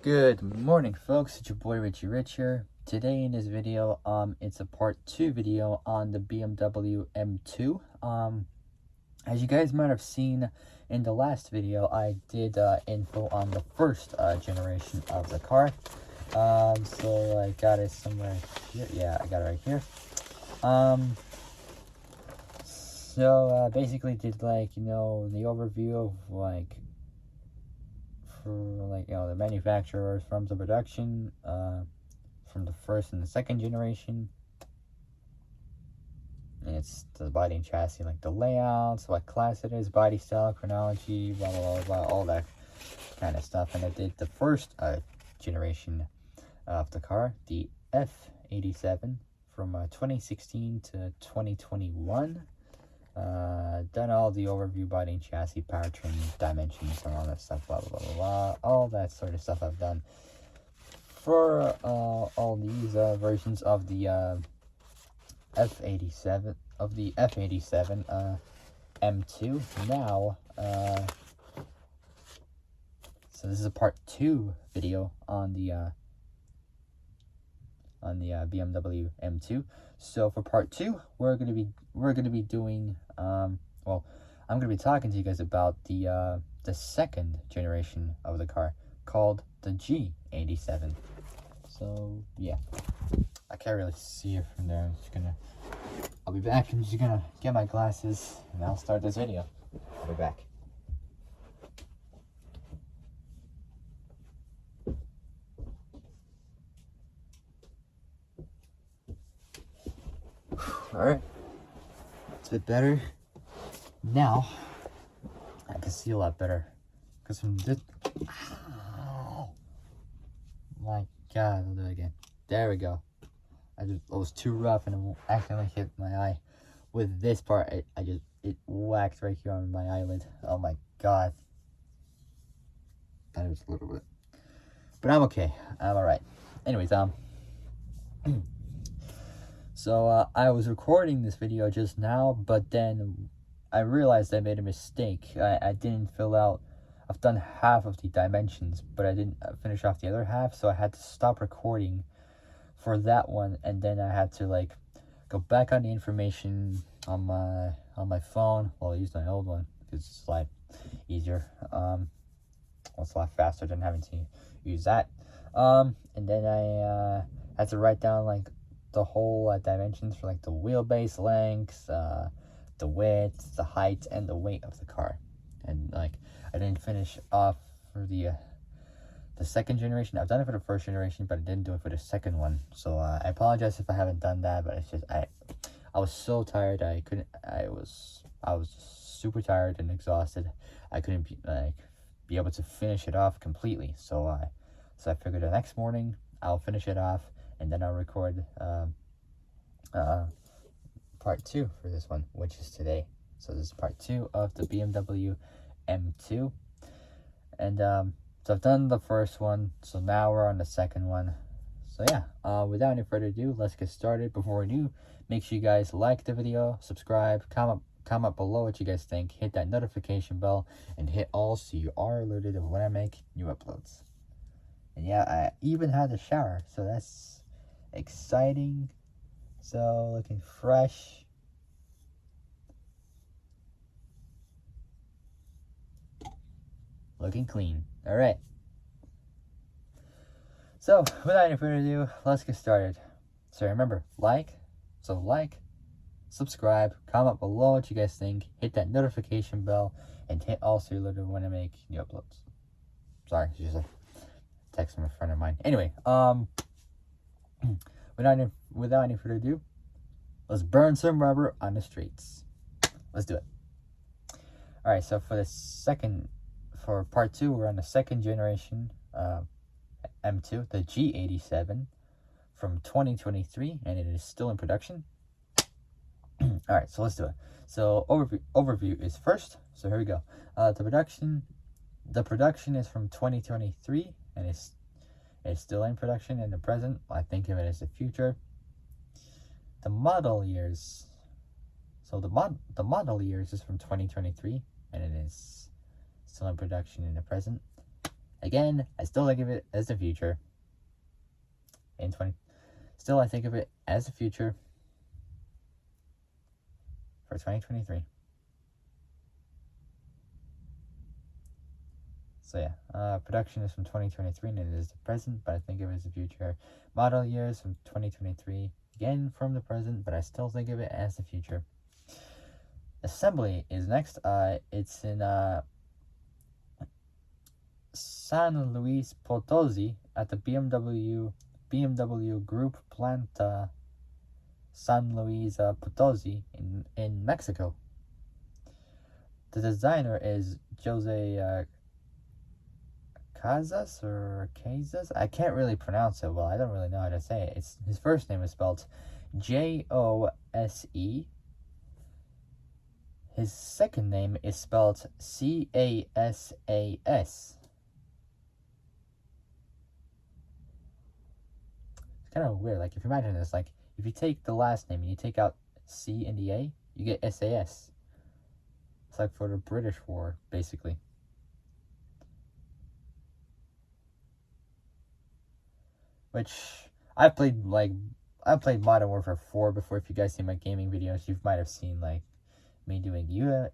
Good morning, folks. It's your boy Richie Rich here. Today in this video, it's a part 2 video on the BMW M2. As you guys might have seen in the last video, I did info on the first generation of the car. So I got it somewhere here. Yeah, I got it right here. So basically did the overview of the manufacturers from the production, from the first and the second generation. And it's the body and chassis, like the layouts, what class it is, body style, chronology, blah blah blah, blah, all that kind of stuff. And I did the first generation of the car, the F87, from 2016 to 2021. Done all the overview, body and chassis, powertrain, dimensions, and all that stuff, blah blah blah blah, all that sort of stuff I've done for all these versions of the F87 M2. Now so this is a part 2 video on the BMW M2. So for part 2, we're gonna be doing I'm gonna be talking to you guys about the second generation of the car, called the G87. So yeah, I can't really see it from there. I'll be back. I'm just gonna get my glasses and I'll start this video. I'll be back. Alright, it's a bit better. Now, I can see a lot better. Because from this... Ow! My God, I'll do it again. There we go. It was too rough and it accidentally hit my eye. With this part, it whacked right here on my eyelid. Oh my God. That was a little bit. But I'm okay. I'm alright. Anyways, So I was recording this video just now, but then I realized I made a mistake. I didn't fill out, I've done half of the dimensions, but I didn't finish off the other half, so I had to stop recording for that one, and then I had to go back on the information on my phone. Well, I used my old one because it's a lot easier. It's a lot faster than having to use that. And then I had to write down the whole dimensions for the wheelbase length, the width, the height, and the weight of the car. And I didn't finish off for the second generation. I've done it for the first generation, but I didn't do it for the second one. So I apologize if I haven't done that, but it's just I was so tired. I was super tired and exhausted. I couldn't be able to finish it off completely. So I figured the next morning I'll finish it off, and then I'll record part 2 for this one, which is today. So this is part 2 of the BMW M2. And so I've done the first one, so now we're on the second one. So yeah, without any further ado, let's get started. Before we do, make sure you guys like the video, subscribe, comment below what you guys think, hit that notification bell, and hit all so you are alerted of when I make new uploads. And yeah, I even had a shower, so that's exciting. So looking fresh. Looking clean. All right. So without any further ado, let's get started. So remember, like, subscribe, comment below what you guys think, hit that notification bell, and hit all so you're alerted when I make new uploads. Sorry, it's just a text from a friend of mine. Anyway, without any further ado, let's burn some rubber on the streets. Let's do it. All right, so for part 2, we're on the second generation M2, the G87, from 2023, and it is still in production. All right, so let's do it. So overview is first. So here we go. The production is from 2023, and it's still in production in the present. I think of it as the future. The model years. So the model years is from 2023, and it is still in production in the present. Again, I still think of it as the future. Still, I think of it as the future for 2023. So yeah, production is from 2023 and it is the present, but I think of it as the future. Model years from 2023, again from the present, but I still think of it as the future. Assembly is next. It's in San Luis Potosi at the BMW Group plant, San Luis Potosi in Mexico. The designer is Jose Casas or Casas. I can't really pronounce it well. I don't really know how to say it. His first name is spelled Jose. His second name is spelled Casas. It's kind of weird. Like, if you imagine this, like, if you take the last name and you take out C and the A, you get SAS. It's like for the British War, basically. Which I've played Modern Warfare 4 before. If you guys see my gaming videos, you might have seen like me doing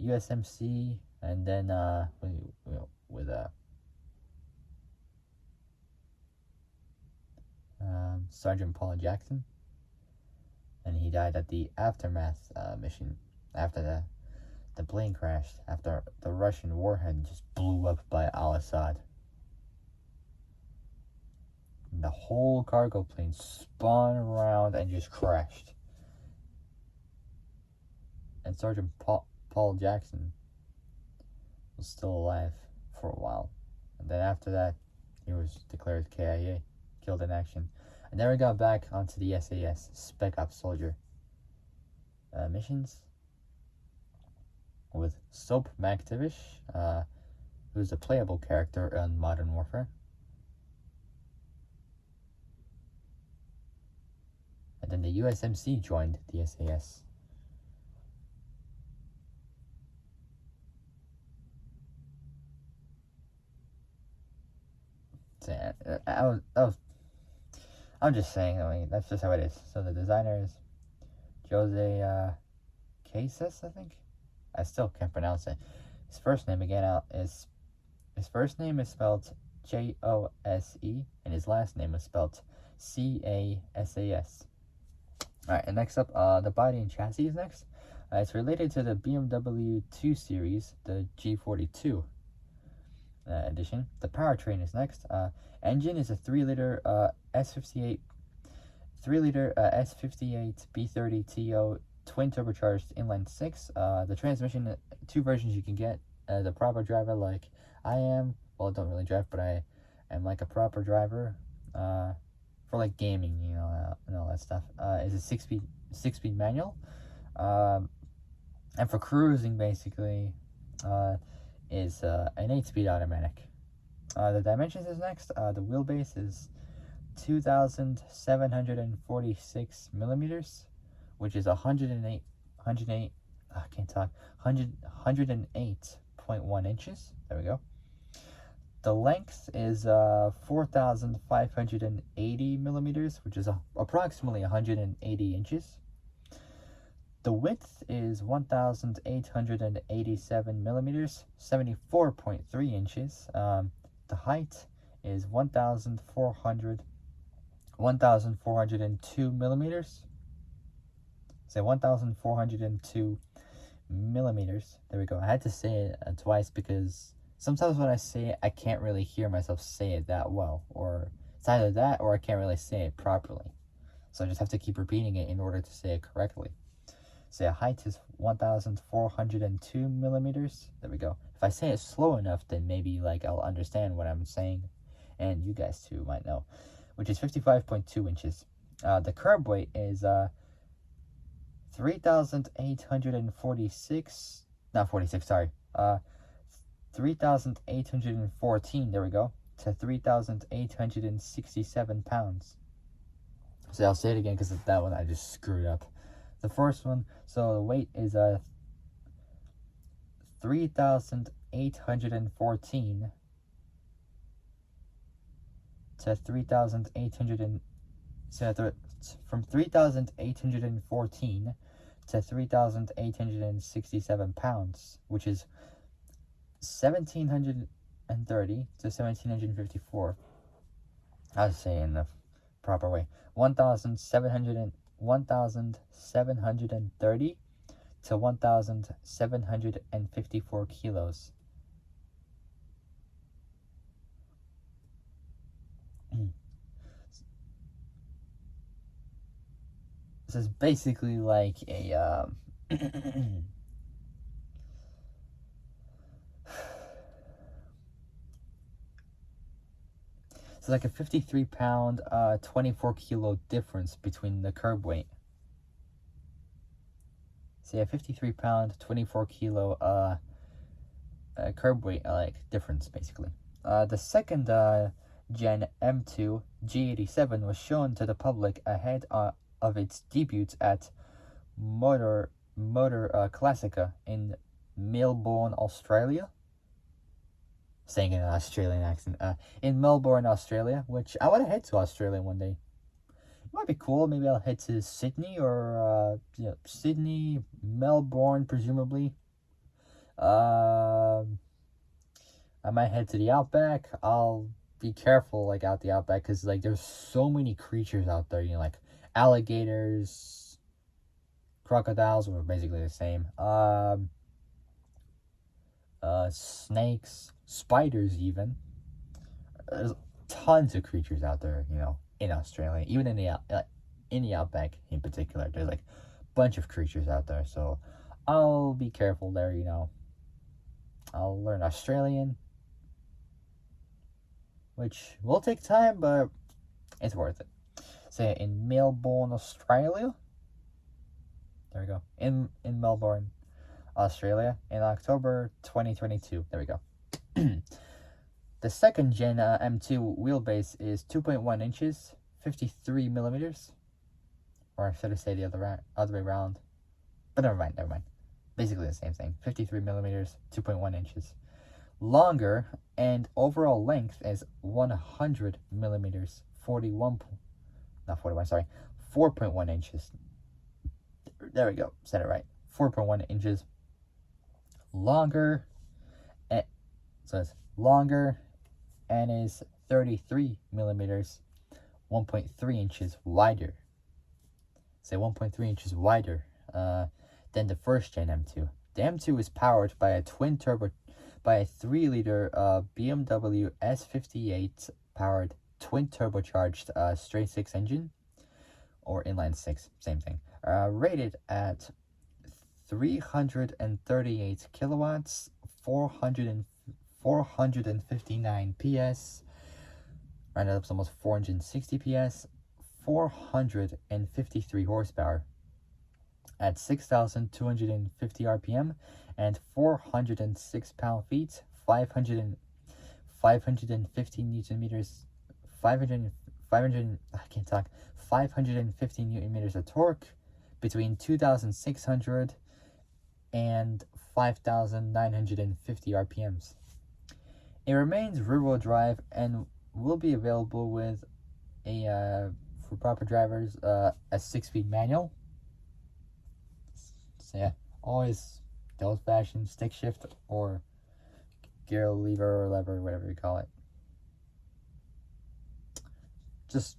USMC, and then with Sergeant Paul Jackson, and he died at the Aftermath mission after the plane crashed, after the Russian warhead just blew up by Al-Assad. And the whole cargo plane spun around and just crashed. And Sergeant Paul Jackson was still alive for a while. And then after that, he was declared KIA, killed in action. And then we got back onto the SAS, Spec Ops Soldier missions with Soap Maktivish, who's a playable character in Modern Warfare. And then the USMC joined the SAS. So, I'm just saying, I mean, that's just how it is. So the designer is Jose Casas, I think. I still can't pronounce it. His first name is spelled Jose, and his last name is spelled Casas. Alright, and next up, the body and chassis is next. It's related to the BMW 2 Series, the G42 edition. The powertrain is next. Engine is a 3-liter S58 B30 TO twin turbocharged inline 6. The transmission, two versions you can get. The proper driver, like I am. Well, I don't really drive, but I am like a proper driver. For like gaming, you know, and all that stuff. Is a six-speed manual. And for cruising, basically, is an 8-speed automatic. The dimensions is next. The wheelbase is 2,746 millimeters, which is 108.1 inches. There we go. The length is 4,580 millimeters, which is approximately 180 inches. The width is 1,887 millimeters, 74.3 inches. The height is 1,402 millimeters. Say 1,402 millimeters. There we go. I had to say it twice because sometimes when I say it, I can't really hear myself say it that well. Or it's either that or I can't really say it properly. So I just have to keep repeating it in order to say it correctly. So height is 1,402 millimeters. There we go. If I say it slow enough, then maybe like I'll understand what I'm saying. And you guys too might know. Which is 55.2 inches. The curb weight is 3,846, not 46, sorry. 3,814, there we go, to 3,867 pounds. So I'll say it again because that one I just screwed up. The first one, so the weight is 3,814 to 3,800 from 3,814 to 3,867 pounds, which is 1,730 to 1,754. I'll say in the proper way. 1,730 to 1,754 kilos. This is basically like a it's like a 53-pound, 24-kilo difference between the curb weight. So yeah, 53-pound, 24-kilo curb weight difference basically. The second Gen M2 G87 was shown to the public ahead of its debut at Motor Classica in Melbourne, Australia. Saying in an Australian accent. In Melbourne, Australia, which I want to head to Australia one day. It might be cool. Maybe I'll head to Sydney or Sydney, Melbourne, presumably. I might head to the outback. I'll be careful out the outback because there's so many creatures out there. Like alligators, crocodiles, were basically the same. Snakes, spiders, even. There's tons of creatures out there, in Australia, even in the outback in particular. There's a bunch of creatures out there, so I'll be careful there. I'll learn Australian, which will take time, but it's worth it. So in Melbourne, Australia. There we go. In Melbourne, Australia, in October 2022. There we go. The second Gen M2 wheelbase is 2.1 inches, 53 millimeters. Or should I say the other way around? But never mind. Basically the same thing. 53 millimeters, 2.1 inches. Longer, and overall length is 100 millimeters, 4.1 inches. There we go. Said it right. 4.1 inches longer. So it's longer and is 33 millimeters, 1.3 inches wider. Say 1.3 inches wider than the first Gen M2. The M2 is powered by a 3-liter BMW S58 powered twin turbocharged straight 6 engine, or inline 6, same thing. Rated at 338 kilowatts, 459 PS, rounded up to almost 460 PS, 453 horsepower at 6,250 RPM and 406 pound-feet, 550 newton meters, 550 newton meters of torque, between 2,600 and 5,950 RPMs. It remains rear-wheel drive and will be available with for proper drivers, a 6-speed manual. So yeah, always the old-fashioned stick shift or gear lever or lever, whatever you call it. Just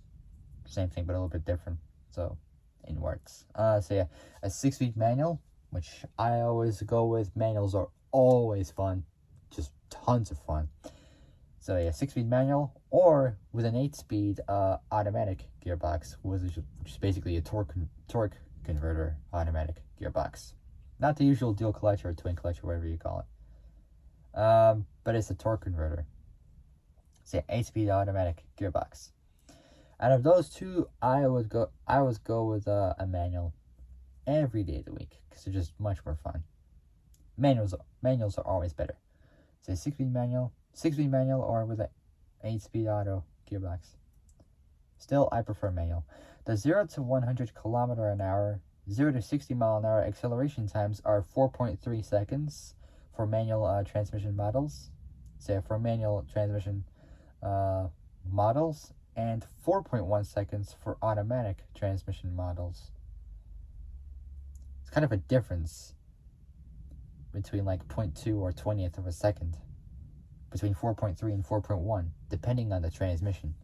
same thing, but a little bit different. So it works. So yeah, a 6-speed manual, which I always go with. Manuals are always fun, just tons of fun. So yeah, 6-speed manual, or with an 8-speed automatic gearbox, which is basically a torque converter automatic gearbox. Not the usual dual clutch or twin clutch or whatever you call it. But it's a torque converter. So yeah, 8-speed automatic gearbox. Out of those two, I would go with a manual every day of the week because they're just much more fun. Manuals are always better. So 6-speed manual, or with an 8-speed auto gearbox. Still, I prefer manual. The 0 to 100 kilometer an hour, 0 to 60 mile an hour acceleration times are 4.3 seconds for manual transmission models. So for manual transmission models and 4.1 seconds for automatic transmission models. It's kind of a difference between like 0.2 or 20th of a second between 4.3 and 4.1, depending on the transmission.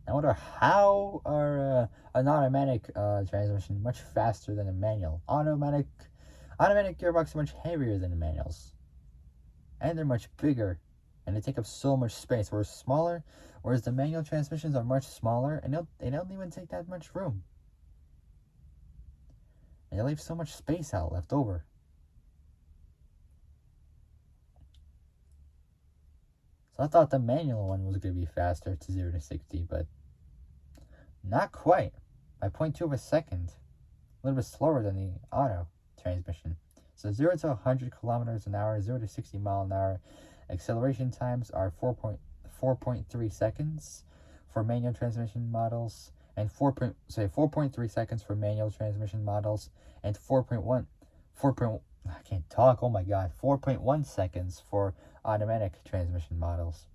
I wonder how are an automatic transmission much faster than a manual. Automatic gearboxes are much heavier than the manuals, and they're much bigger, and they take up so much space. Whereas the manual transmissions are much smaller, and they don't even take that much room, and they leave so much space out left over. So I thought the manual one was going to be faster to 0 to 60, but not quite. By 0.2 of a second. A little bit slower than the auto transmission. So 0 to 100 kilometers an hour, 0 to 60 mile an hour. Acceleration times are 4.3 seconds for manual transmission models, and 4.3 seconds for manual transmission models, and 4.1 seconds for automatic transmission models.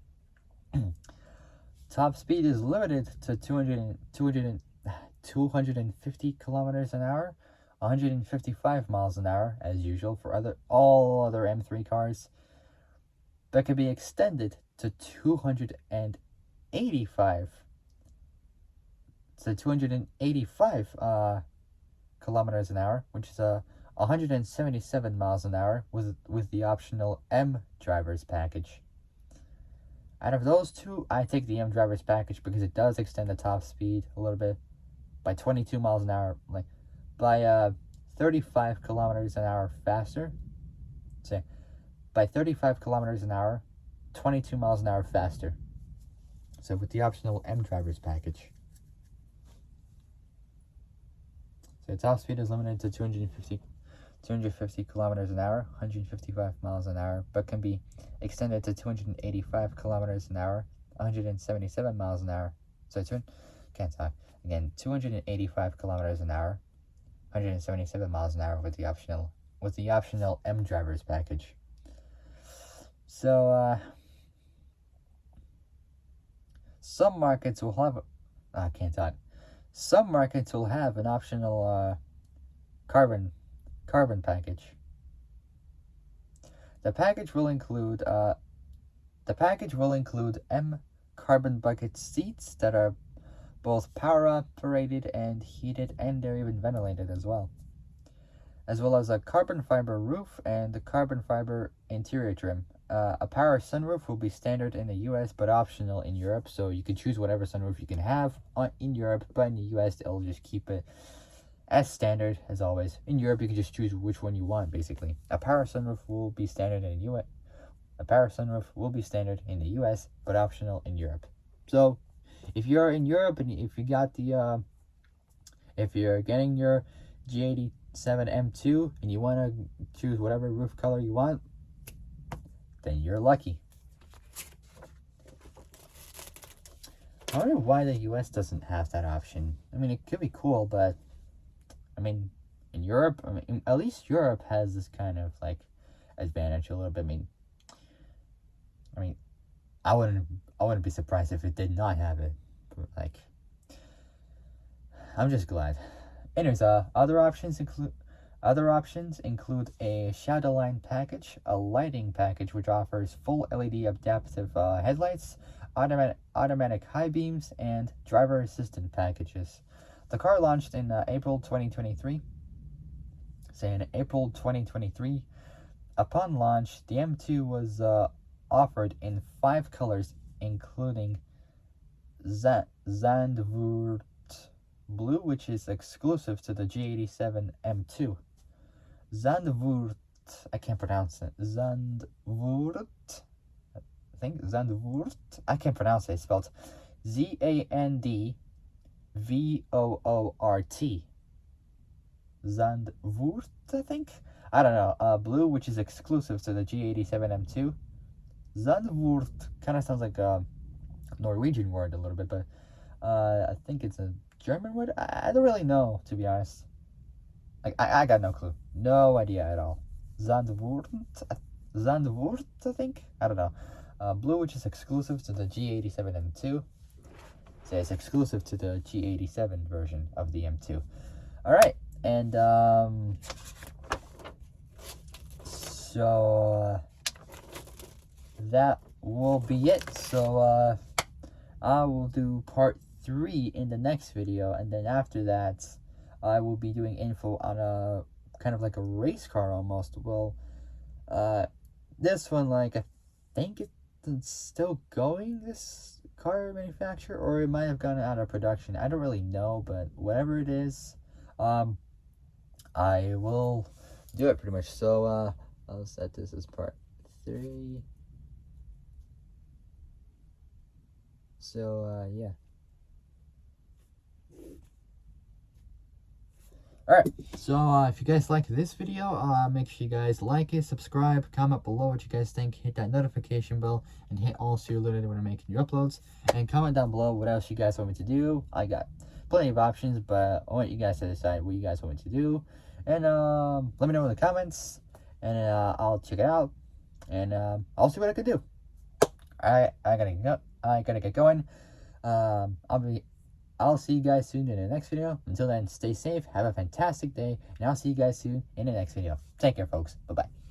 Top speed is limited to 250 kilometers an hour, 155 miles an hour as usual for all other M3 cars, but can be extended to 285 kilometers an hour, which is 177 miles an hour with the optional M driver's package. Out of those two, I take the M driver's package because it does extend the top speed a little bit by 22 miles an hour, like by 35 kilometers an hour faster. Say, by 35 kilometers an hour, 22 miles an hour faster. So with the optional M driver's package. So the top speed is limited to 250 kilometers an hour, 155 miles an hour, but can be extended to 285 kilometers an hour, 177 miles an hour. So can't talk. Again, 285 kilometers an hour, 177 miles an hour with the optional M driver's package. So some markets will have Some markets will have an optional carbon package. The package will include M carbon bucket seats that are both power operated and heated, and they're even ventilated as well as a carbon fiber roof and the carbon fiber interior trim. A power sunroof will be standard in the US but optional in Europe, so you can choose whatever sunroof you can have in Europe, but in the US they'll just keep it as standard as always. In Europe you can just choose which one you want, basically. A power sunroof will be standard in the US but optional in Europe. So if you're in Europe and if you're getting your A.K.A. M2 and you want to choose whatever roof color you want, then you're lucky. I wonder why the US doesn't have that option. I mean, it could be cool, but I mean, in Europe, at least Europe has this kind of like advantage a little bit. I mean, I wouldn't be surprised if it did not have it. But like, I'm just glad. Anyways, other options include a shadow line package, a lighting package which offers full LED adaptive headlights, automatic high beams, and driver assistant packages. The car launched in April 2023. In April 2023, upon launch, the M2 was offered in 5 colors, including Zandvoort Blue, which is exclusive to the G87 M2. Zandvoort, I can't pronounce it. Zandvoort, I can't pronounce it. It's spelled Zandvoort. Zandvoort, I think. I don't know. Blue, which is exclusive to the G87 M2. Zandvoort kind of sounds like a Norwegian word a little bit, but I think it's a German word. I don't really know, to be honest. Like, I got no clue. No idea at all. Zandvoort. Zandvoort, I think. I don't know. Blue, which is exclusive to the G87 M2. So it's exclusive to the G87 version of the M2. All right, and so that will be it. So I will do part 3 in the next video, and then after that I will be doing info on a kind of like a race car almost. Well, this one, like, I think it's still going, this car manufacturer, or it might have gone out of production. I don't really know, but whatever it is, I will do it pretty much. So I'll set this as part 3. So yeah. Alright, so if you guys like this video, make sure you guys like it, subscribe, comment below what you guys think, hit that notification bell, and hit all so you're alerted when I'm making new uploads. And comment down below what else you guys want me to do. I got plenty of options, but I want you guys to decide what you guys want me to do. And let me know in the comments, and I'll check it out, and I'll see what I can do. Alright, I gotta get going. I'll see you guys soon in the next video. Until then, stay safe, have a fantastic day, and I'll see you guys soon in the next video. Take care, folks. Bye-bye.